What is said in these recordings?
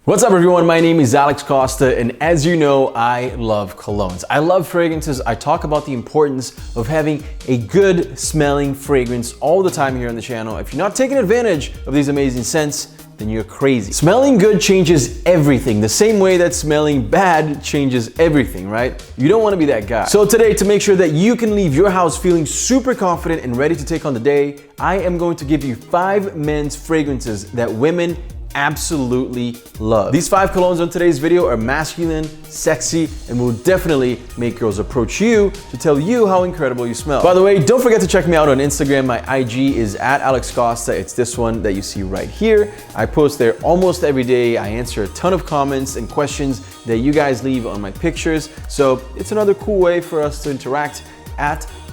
What's up everyone, my name is Alex Costa, and as you know, I love colognes. I love fragrances. I talk about the importance of having a good smelling fragrance all the time here on the channel. If you're not taking advantage of these amazing scents, then you're crazy. Smelling good changes everything, the same way that smelling bad changes everything, right? You don't want to be that guy. So today, to make sure that you can leave your house feeling super confident and ready to take on the day, I am going to give you 5 men's fragrances that women absolutely love. These 5 colognes on today's video are masculine, sexy, and will definitely make girls approach you to tell you how incredible you smell. By the way, don't forget to check me out on Instagram. My IG is @AlexCosta. It's this one that you see right here. I post there almost every day. I answer a ton of comments and questions that you guys leave on my pictures. So it's another cool way for us to interact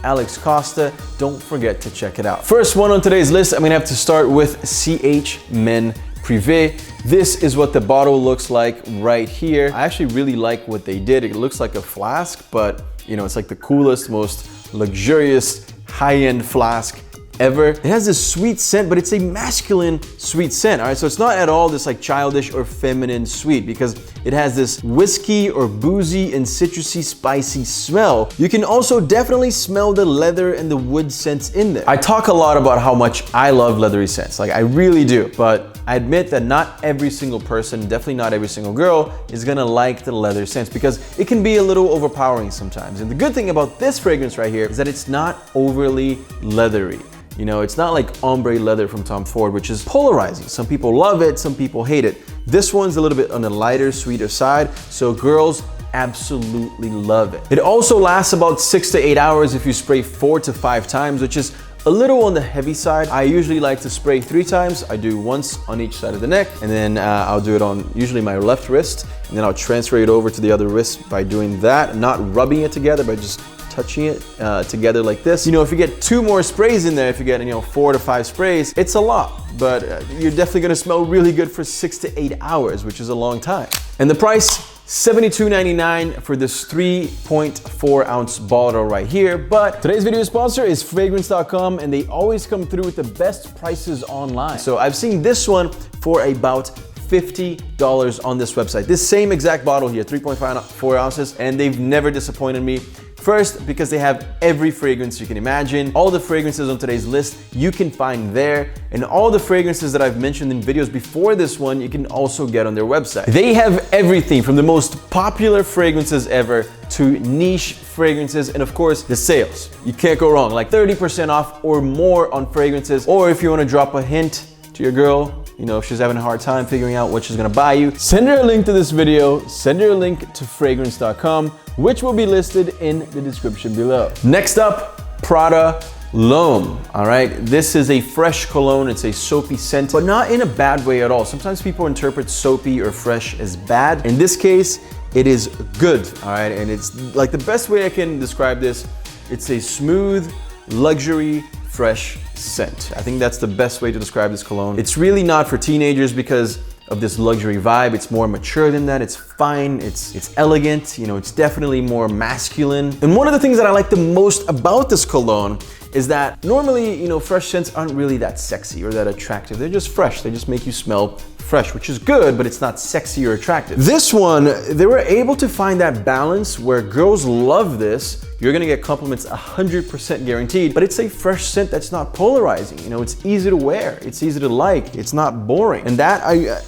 @Alex Costa. Don't forget to check it out. First one on today's list, I'm gonna have to start with CH Men PRIVÉ. This is what the bottle looks like right here. I actually really like what they did. It looks like a flask, but you know, it's like the coolest, most luxurious, high-end flask ever. It has this sweet scent, but it's a masculine sweet scent, all right? So it's not at all this like childish or feminine sweet, because it has this whiskey or boozy and citrusy spicy smell. You can also definitely smell the leather and the wood scents in there. I talk a lot about how much I love leathery scents, like I really do, but I admit that not every single person, definitely not every single girl, is gonna like the leather scents because it can be a little overpowering sometimes. And the good thing about this fragrance right here is that it's not overly leathery. You know, it's not like ombre leather from Tom Ford, which is polarizing. Some people love it, some people hate it. This one's a little bit on the lighter, sweeter side, so girls absolutely love it. It also lasts about 6 to 8 hours if you spray 4 to 5 times, which is a little on the heavy side. I usually like to spray 3 times. I do once on each side of the neck, and then I'll do it on usually my left wrist, and then I'll transfer it over to the other wrist by doing that, not rubbing it together, but just touching it together like this. You know, if you get 2 more sprays in there, if you get, 4 to 5 sprays, it's a lot, but you're definitely gonna smell really good for 6 to 8 hours, which is a long time. And the price, $72.99 for this 3.4 ounce bottle right here. But today's video sponsor is fragrance.com, and they always come through with the best prices online. So I've seen this one for about $50 on this website. This same exact bottle here, 3.4 ounces, and they've never disappointed me. First, because they have every fragrance you can imagine. All the fragrances on today's list you can find there, and all the fragrances that I've mentioned in videos before this one you can also get on their website. They have everything from the most popular fragrances ever to niche fragrances, and of course the sales. You can't go wrong, like 30% off or more on fragrances. Or if you want to drop a hint to your girl, if she's having a hard time figuring out what she's gonna buy you, send her a link to this video, send her a link to fragrance.com, which will be listed in the description below. Next up, PRADA L'Homme, all right? This is a fresh cologne. It's a soapy scent, but not in a bad way at all. Sometimes people interpret soapy or fresh as bad. In this case, it is good, all right? And it's like the best way I can describe this, it's a smooth, luxury, fresh scent. I think that's the best way to describe this cologne. It's really not for teenagers because of this luxury vibe. It's more mature than that. It's fine, it's elegant, it's definitely more masculine. And one of the things that I like the most about this cologne is that normally, fresh scents aren't really that sexy or that attractive. They're just fresh. They just make you smell fresh, which is good, but it's not sexy or attractive. This one, they were able to find that balance where girls love this. You're gonna get compliments 100% guaranteed, but it's a fresh scent that's not polarizing. It's easy to wear, it's easy to like, it's not boring. And that,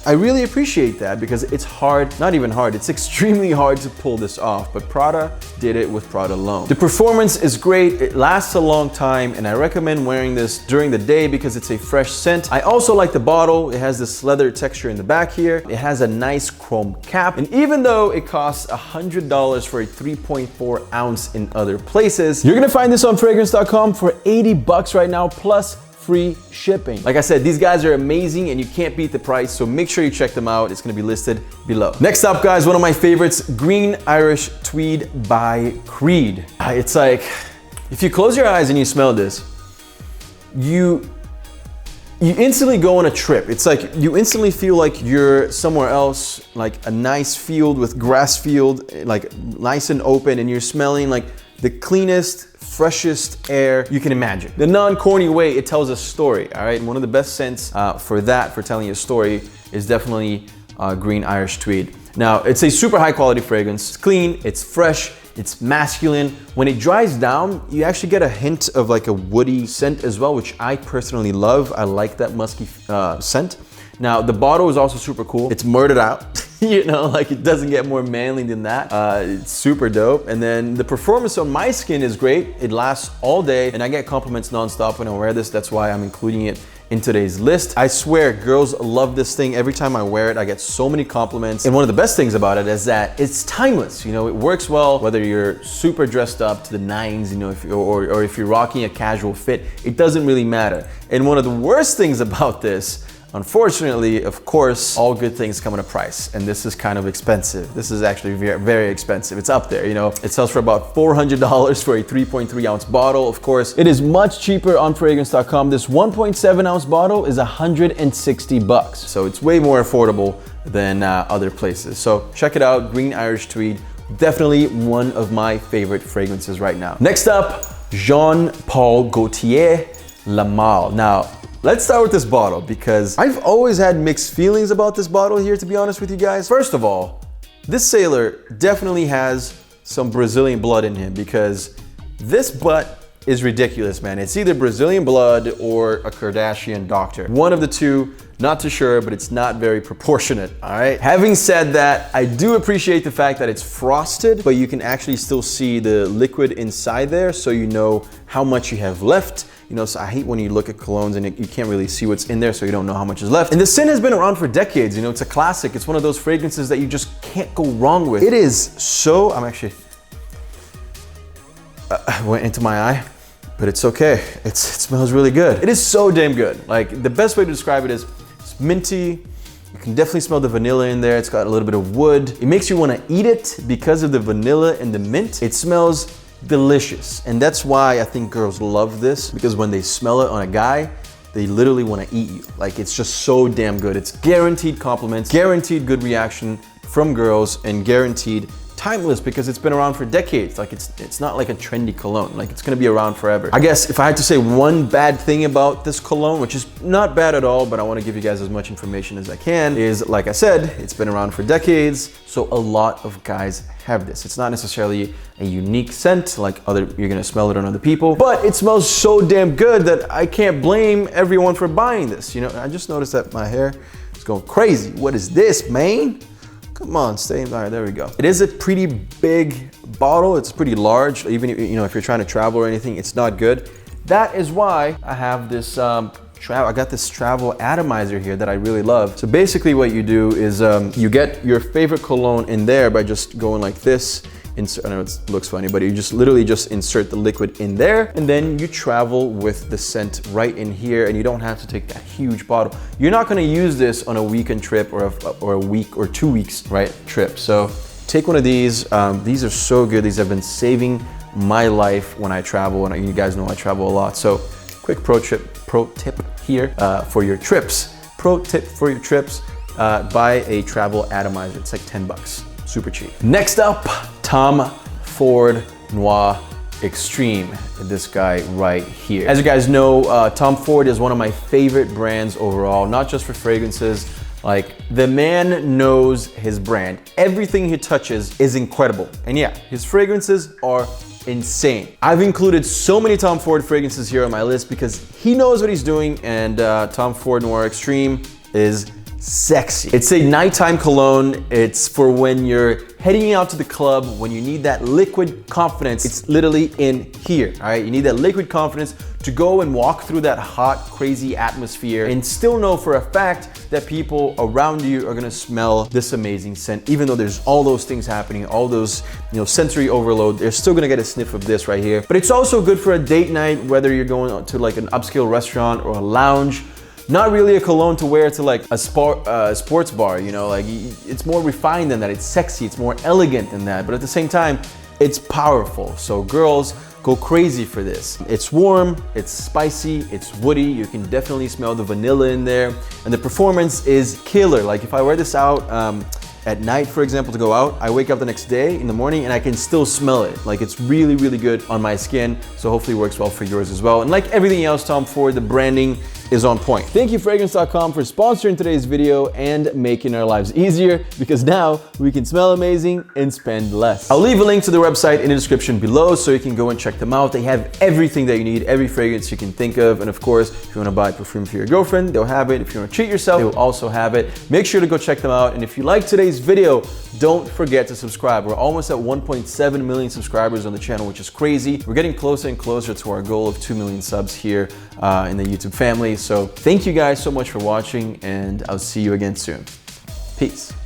I really appreciate that because it's hard, not even hard, it's extremely hard to pull this off, but Prada did it with PRADA L'Homme. The performance is great, it lasts a long time, and I recommend wearing this during the day because it's a fresh scent. I also like the bottle. It has this leather texture in the back here. It has a nice chrome cap, and even though it costs $100 for a 3.4 ounce in other places, you're gonna find this on fragrance.com for $80 right now, plus free shipping. Like I said, these guys are amazing and you can't beat the price, so make sure you check them out. It's gonna be listed below. Next up, guys, one of my favorites, Green Irish Tweed by Creed. It's like, if you close your eyes and you smell this, you instantly go on a trip. It's like you instantly feel like you're somewhere else, like a nice field with grass field, like nice and open, and you're smelling like the cleanest, freshest air you can imagine. The non-corny way it tells a story, all right? And one of the best scents for telling a story is definitely Green Irish Tweed. Now, it's a super high quality fragrance. It's clean, it's fresh, it's masculine. When it dries down, you actually get a hint of like a woody scent as well, which I personally love. I like that musky scent. Now, the bottle is also super cool. It's murdered out. You know, like it doesn't get more manly than that. It's super dope. And then the performance on my skin is great. It lasts all day and I get compliments nonstop when I wear this. That's why I'm including it in today's list. I swear girls love this thing. Every time I wear it, I get so many compliments. And one of the best things about it is that it's timeless. You know, it works well whether you're super dressed up to the nines, you know, or if you're rocking a casual fit, it doesn't really matter. And one of the worst things about this, unfortunately, of course, all good things come at a price, and this is kind of expensive. This is actually very, very expensive. It's up there, you know. It sells for about $400 for a 3.3 ounce bottle. Of course, it is much cheaper on fragrance.com. This 1.7 ounce bottle is $160, so it's way more affordable than other places. So check it out, Green Irish Tweed. Definitely one of my favorite fragrances right now. Next up, Jean Paul Gaultier La Malle. Now, let's start with this bottle because I've always had mixed feelings about this bottle here, to be honest with you guys. First of all, this sailor definitely has some Brazilian blood in him because this butt is ridiculous, man. It's either Brazilian blood or a Kardashian doctor. One of the two, not too sure, but it's not very proportionate, all right? Having said that, I do appreciate the fact that it's frosted, but you can actually still see the liquid inside there, so you know how much you have left. You know, so I hate when you look at colognes and you can't really see what's in there, so you don't know how much is left. And the scent has been around for decades. You know, it's a classic. It's one of those fragrances that you just can't go wrong with. It is so, I'm actually, went into my eye, but it's okay. It smells really good. It is so damn good. Like, the best way to describe it is it's minty. You can definitely smell the vanilla in there. It's got a little bit of wood. It makes you want to eat it because of the vanilla and the mint. It smells delicious, and that's why I think girls love this, because when they smell it on a guy, they literally want to eat you. Like, it's just so damn good. It's guaranteed compliments, guaranteed good reaction from girls, and guaranteed timeless because it's been around for decades. Like, it's not like a trendy cologne. Like, it's gonna be around forever. I guess if I had to say one bad thing about this cologne, which is not bad at all, but I want to give you guys as much information as I can, is, like I said, it's been around for decades, so a lot of guys have this. It's not necessarily a unique scent like you're gonna smell it on other people, but it smells so damn good that I can't blame everyone for buying this. You know, I just noticed that my hair is going crazy. What is this, man? Come on, stay in. All right, there we go. It is a pretty big bottle. It's pretty large. Even if, you know, if you're trying to travel or anything, it's not good. That is why I have this I got this travel atomizer here that I really love. So basically what you do is you get your favorite cologne in there by just going like this. I know it looks funny, but you just literally just insert the liquid in there, and then you travel with the scent right in here, and you don't have to take that huge bottle. You're not gonna use this on a weekend trip or a week or 2 weeks, right, trip. So take one of these. These are so good. These have been saving my life when I travel, and you guys know I travel a lot. So quick pro tip here for your trips. Pro tip for your trips, buy a travel atomizer. It's like 10 bucks. Super cheap. Next up, Tom Ford Noir Extreme. This guy right here. As you guys know, Tom Ford is one of my favorite brands overall, not just for fragrances. Like, the man knows his brand. Everything he touches is incredible. And yeah, his fragrances are insane. I've included so many Tom Ford fragrances here on my list because he knows what he's doing, and Tom Ford Noir Extreme is sexy. It's a nighttime cologne. It's for when you're heading out to the club, when you need that liquid confidence. It's literally in here, all right? You need that liquid confidence to go and walk through that hot, crazy atmosphere and still know for a fact that people around you are gonna smell this amazing scent. Even though there's all those things happening, all those, you know, sensory overload, they're still gonna get a sniff of this right here. But it's also good for a date night, whether you're going to like an upscale restaurant or a lounge. Not really a cologne to wear to like a sports bar, you know, like it's more refined than that. It's sexy, it's more elegant than that, but at the same time, it's powerful. So girls, go crazy for this. It's warm, it's spicy, it's woody. You can definitely smell the vanilla in there, and the performance is killer. Like, if I wear this out at night, for example, to go out, I wake up the next day in the morning and I can still smell it. Like, it's really, really good on my skin. So hopefully it works well for yours as well. And like everything else, Tom Ford, the branding is on point. Thank you Fragrance.com for sponsoring today's video and making our lives easier, because now we can smell amazing and spend less. I'll leave a link to the website in the description below so you can go and check them out. They have everything that you need, every fragrance you can think of. And of course, if you want to buy perfume for your girlfriend, they'll have it. If you want to treat yourself, they will also have it. Make sure to go check them out. And if you like today's video, don't forget to subscribe. We're almost at 1.7 million subscribers on the channel, which is crazy. We're getting closer and closer to our goal of 2 million subs here in the YouTube family. So thank you guys so much for watching, and I'll see you again soon. Peace.